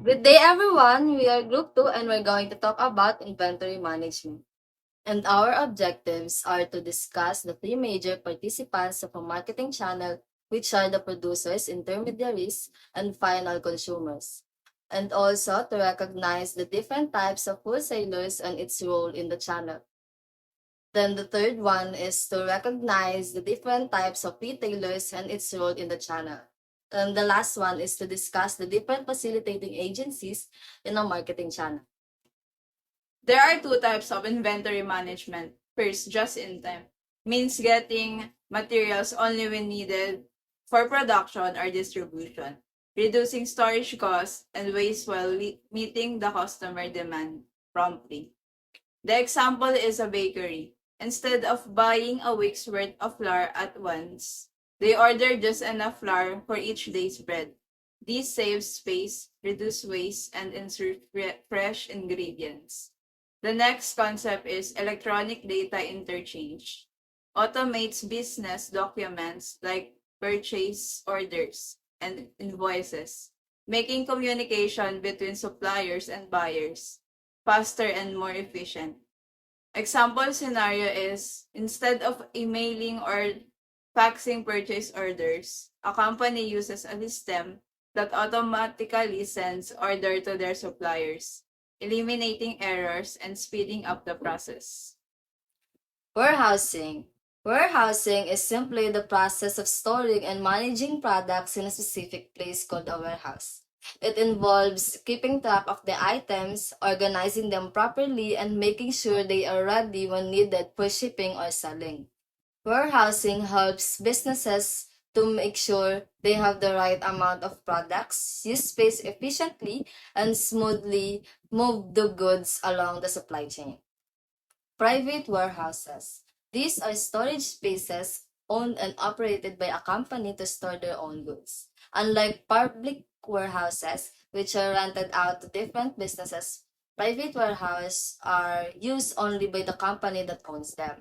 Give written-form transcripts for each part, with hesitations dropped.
Good day, everyone. We are Group 2 and we're going to talk about inventory management. And our objectives are to discuss the three major participants of a marketing channel, which are the producers, intermediaries, and final consumers. And also to recognize the different types of wholesalers and its role in the channel. Then the third one is to recognize the different types of retailers and its role in the channel. And the last one is to discuss the different facilitating agencies in a marketing channel. There are two types of inventory management. First, just in time means getting materials only when needed for production or distribution, reducing storage costs and waste while meeting the customer demand promptly. The example is a bakery. Instead of buying a week's worth of flour at once, they order just enough flour for each day's bread. This saves space, reduce waste, and insert fresh ingredients. The next concept is electronic data interchange. Automates business documents like purchase orders and invoices, making communication between suppliers and buyers faster and more efficient. Example scenario is instead of emailing or faxing purchase orders, a company uses a system that automatically sends order to their suppliers, eliminating errors and speeding up the process. Warehousing. Warehousing is simply the process of storing and managing products in a specific place called a warehouse. It involves keeping track of the items, organizing them properly, and making sure they are ready when needed for shipping or selling. Warehousing helps businesses to make sure they have the right amount of products, use space efficiently, and smoothly move the goods along the supply chain. Private warehouses. These are storage spaces owned and operated by a company to store their own goods. Unlike public warehouses, which are rented out to different businesses, private warehouses are used only by the company that owns them.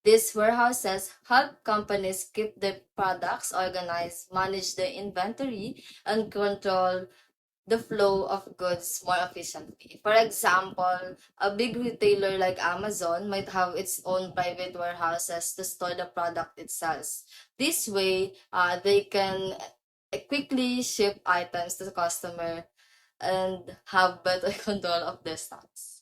These warehouses help companies keep their products organized, manage their inventory, and control the flow of goods more efficiently. For example, a big retailer like Amazon might have its own private warehouses to store the product it sells. This way, they can quickly ship items to the customer and have better control of their stocks.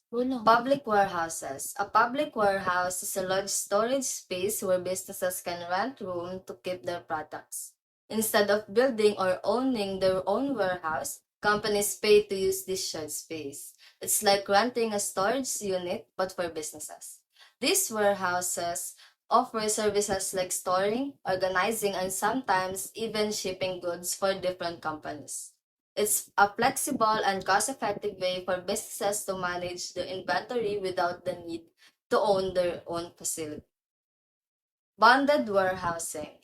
Public warehouses. A public warehouse is a large storage space where businesses can rent room to keep their products. Instead of building or owning their own warehouse, companies pay to use this shared space. It's like renting a storage unit, but for businesses. These warehouses offer services like storing, organizing, and sometimes even shipping goods for different companies. It's a flexible and cost-effective way for businesses to manage the inventory without the need to own their own facility. Bonded warehousing.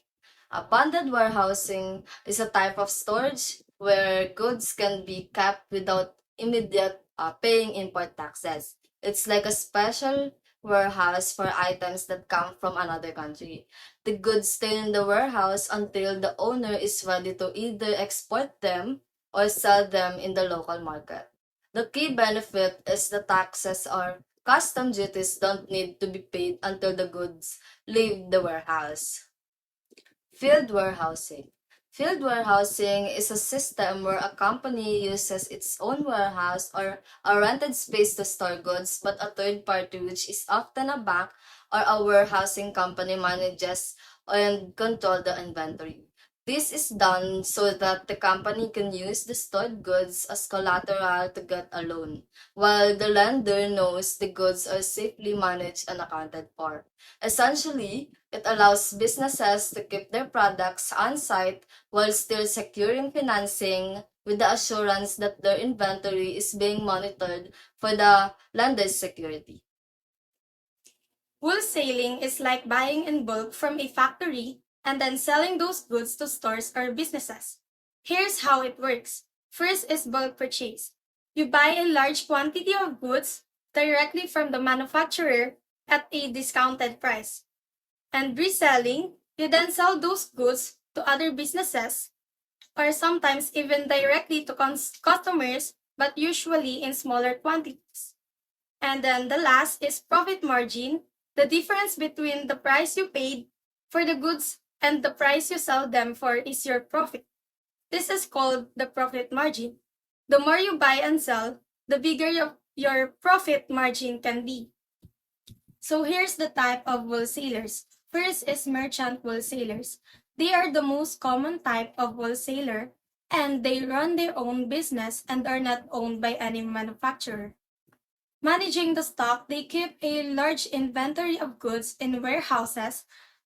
A bonded warehousing is a type of storage where goods can be kept without immediate paying import taxes. It's like a special warehouse for items that come from another country. The goods stay in the warehouse until the owner is ready to either export them or sell them in the local market. The key benefit is the taxes or custom duties don't need to be paid until the goods leave the warehouse. Field warehousing. Field warehousing is a system where a company uses its own warehouse or a rented space to store goods, but a third party, which is often a bank or a warehousing company, manages and control the inventory. This is done so that the company can use the stored goods as collateral to get a loan, while the lender knows the goods are safely managed and accounted for. Essentially, it allows businesses to keep their products on site while still securing financing with the assurance that their inventory is being monitored for the lender's security. Wholesaling is like buying in bulk from a factory and then selling those goods to stores or businesses. Here's how it works. First is bulk purchase. You buy a large quantity of goods directly from the manufacturer at a discounted price. And reselling, you then sell those goods to other businesses or sometimes even directly to customers but usually in smaller quantities. And then the last is profit margin, the difference between the price you paid for the goods and the price you sell them for is your profit. This is called the profit margin. The more you buy and sell, the bigger your profit margin can be. So here's the type of wholesalers. First is merchant wholesalers. They are the most common type of wholesaler and they run their own business and are not owned by any manufacturer. Managing the stock, they keep a large inventory of goods in warehouses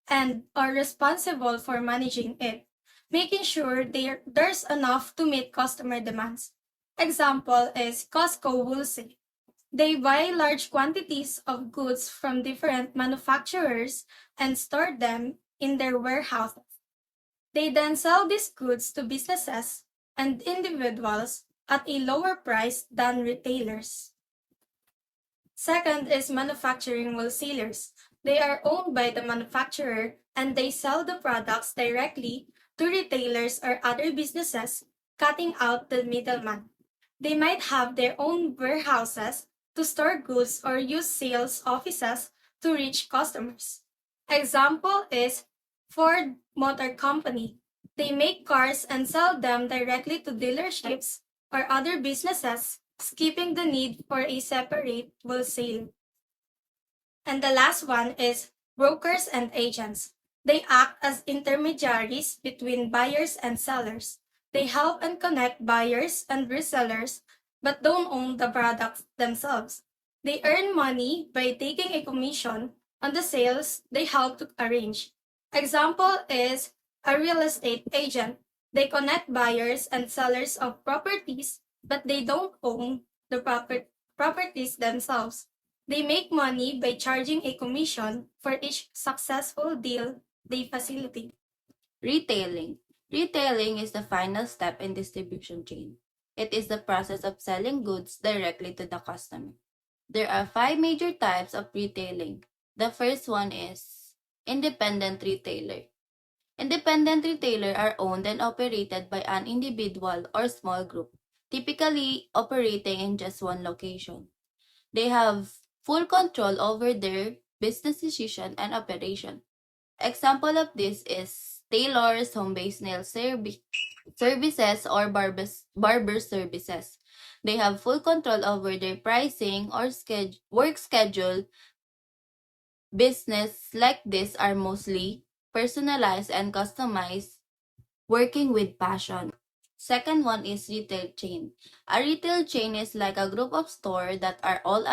and are responsible for managing it, making sure there's enough to meet customer demands. Example is Costco Wholesale. They buy large quantities of goods from different manufacturers and store them in their warehouses. They then sell these goods to businesses and individuals at a lower price than retailers. Second is manufacturing wholesalers. They are owned by the manufacturer and they sell the products directly to retailers or other businesses, cutting out the middleman. They might have their own warehouses to store goods or use sales offices to reach customers. Example is Ford Motor Company. They make cars and sell them directly to dealerships or other businesses, skipping the need for a separate wholesale. And the last one is brokers and agents. They act as intermediaries between buyers and sellers. They help and connect buyers and resellers, but don't own the products themselves. They earn money by taking a commission on the sales they help to arrange. Example is a real estate agent. They connect buyers and sellers of properties, but they don't own the properties themselves. They make money by charging a commission for each successful deal they facilitate. Retailing. Retailing is the final step in distribution chain. It is the process of selling goods directly to the customer. There are 5 major types of retailing. The first one is independent retailer. Independent retailer are owned and operated by an individual or small group, typically operating in just one location. They have full control over their business decision and operation. Example of this is tailors, home-based nail services, or barber services. They have full control over their pricing or work schedule. Business like this are mostly personalized and customized, working with passion. Second one is retail chain. A retail chain is like a group of stores that are all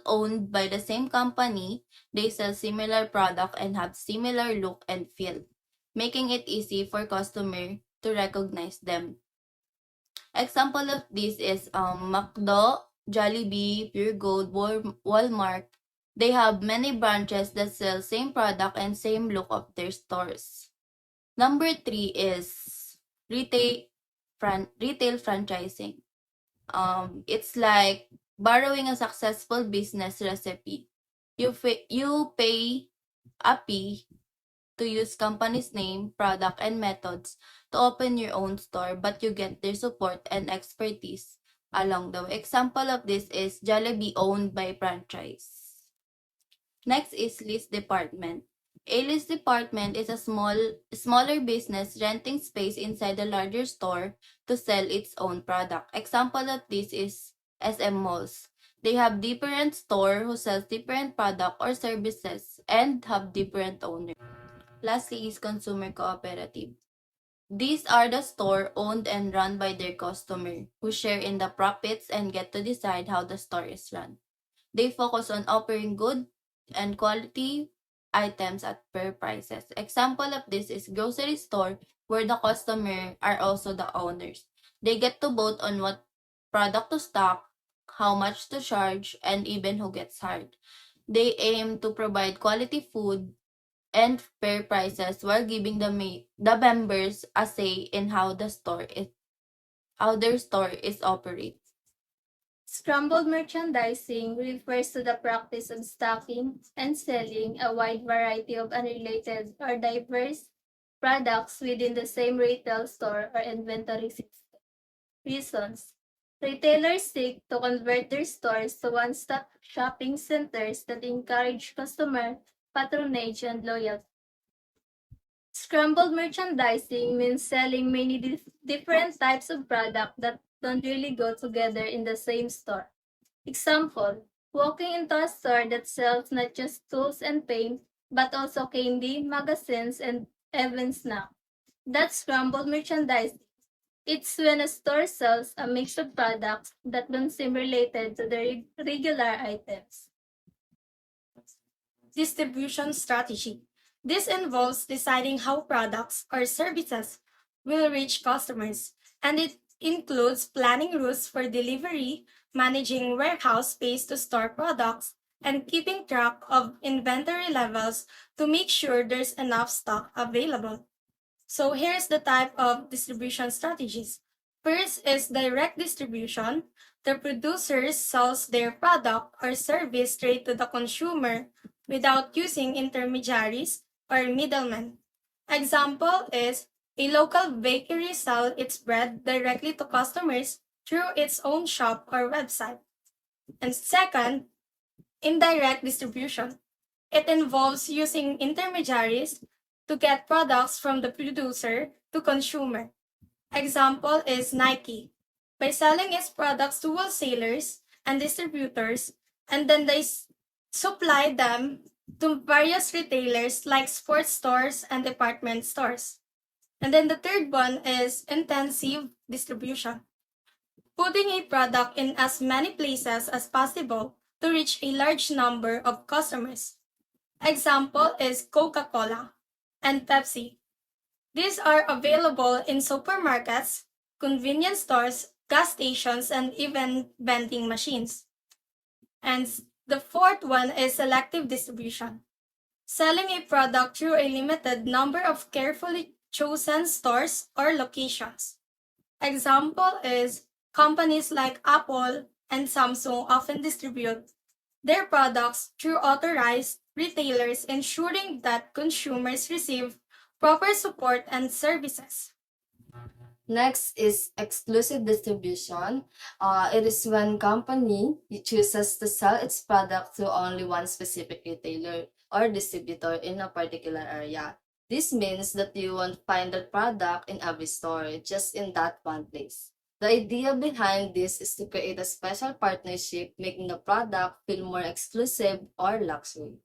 owned by the same company. They sell similar product and have similar look and feel, making it easy for customer to recognize them. Example of this is McDo, Jollibee, Pure Gold, Walmart. They have many branches that sell same product and same look of their stores. Number 3 is retail franchising. It's like borrowing a successful business recipe. You pay a fee to use company's name, product, and methods to open your own store, but you get their support and expertise along the way. Example of this is Jollibee owned by franchise. Next is list department. A list department is a smaller business renting space inside a larger store to sell its own product. Example of this is SM Malls. They have different store who sells different product or services and have different owners. Lastly is consumer cooperative. These are the store owned and run by their customer who share in the profits and get to decide how the store is run. They focus on offering good and quality items at fair prices. Example of this is grocery store where the customer are also the owners. They get to vote on what product to stock, how much to charge, and even who gets hired. They aim to provide quality food and fair prices while giving the members a say in how their store is operated. Scrambled merchandising refers to the practice of stocking and selling a wide variety of unrelated or diverse products within the same retail store or inventory system. Reasons. Retailers seek to convert their stores to one-stop shopping centers that encourage customer patronage and loyalty. Scrambled merchandising means selling many different types of product that don't really go together in the same store. Example, walking into a store that sells not just tools and paint, but also candy, magazines, and even snacks. That's scrambled merchandising. It's when a store sells a mix of products that don't seem related to the regular items. Distribution strategy. This involves deciding how products or services will reach customers, and it includes planning routes for delivery, managing warehouse space to store products, and keeping track of inventory levels to make sure there's enough stock available. So here's the type of distribution strategies. First is direct distribution. The producer sells their product or service straight to the consumer without using intermediaries or middlemen. Example is a local bakery sells its bread directly to customers through its own shop or website. And second, indirect distribution. It involves using intermediaries to get products from the producer to consumer. Example is Nike. By selling its products to wholesalers and distributors, and then they supply them to various retailers like sports stores and department stores. And then the third one is intensive distribution. Putting a product in as many places as possible to reach a large number of customers. Example is Coca-Cola and Pepsi. These are available in supermarkets, convenience stores, gas stations, and even vending machines. And the fourth one is selective distribution. Selling a product through a limited number of carefully chosen stores or locations. Example is companies like Apple and Samsung often distribute their products through authorized retailers, ensuring that consumers receive proper support and services. Next is exclusive distribution. It is when company chooses to sell its product to only one specific retailer or distributor in a particular area. This means that you won't find the product in every store, just in that one place. The idea behind this is to create a special partnership, making the product feel more exclusive or luxury.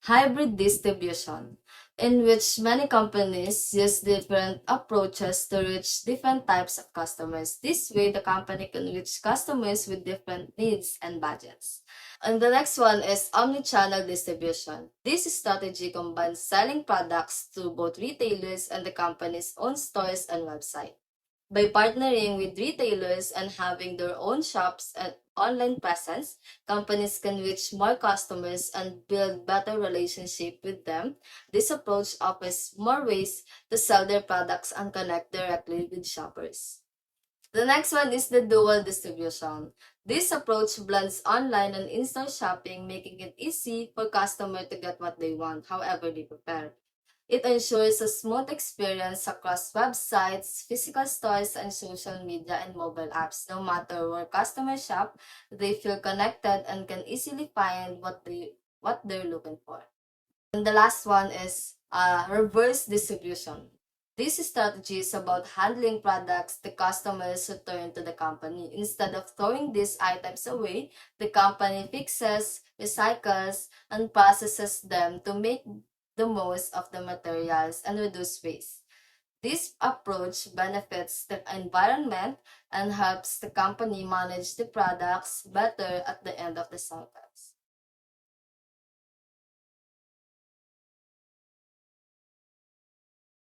Hybrid distribution, in which many companies use different approaches to reach different types of customers. This way, the company can reach customers with different needs and budgets. And the next one is omnichannel distribution. This strategy combines selling products to both retailers and the company's own stores and website. By partnering with retailers and having their own shops and online presence, companies can reach more customers and build better relationship with them. This approach offers more ways to sell their products and connect directly with shoppers. The next one is the dual distribution. This approach blends online and in-store shopping, making it easy for customers to get what they want, however they prefer. It ensures a smooth experience across websites, physical stores, and social media and mobile apps. No matter where customers shop, they feel connected and can easily find what they're looking for. And the last one is reverse distribution. This strategy is about handling products the customers return to the company. Instead of throwing these items away, the company fixes, recycles, and processes them to make the most of the materials and reduce waste. This approach benefits the environment and helps the company manage the products better at the end of the cycles.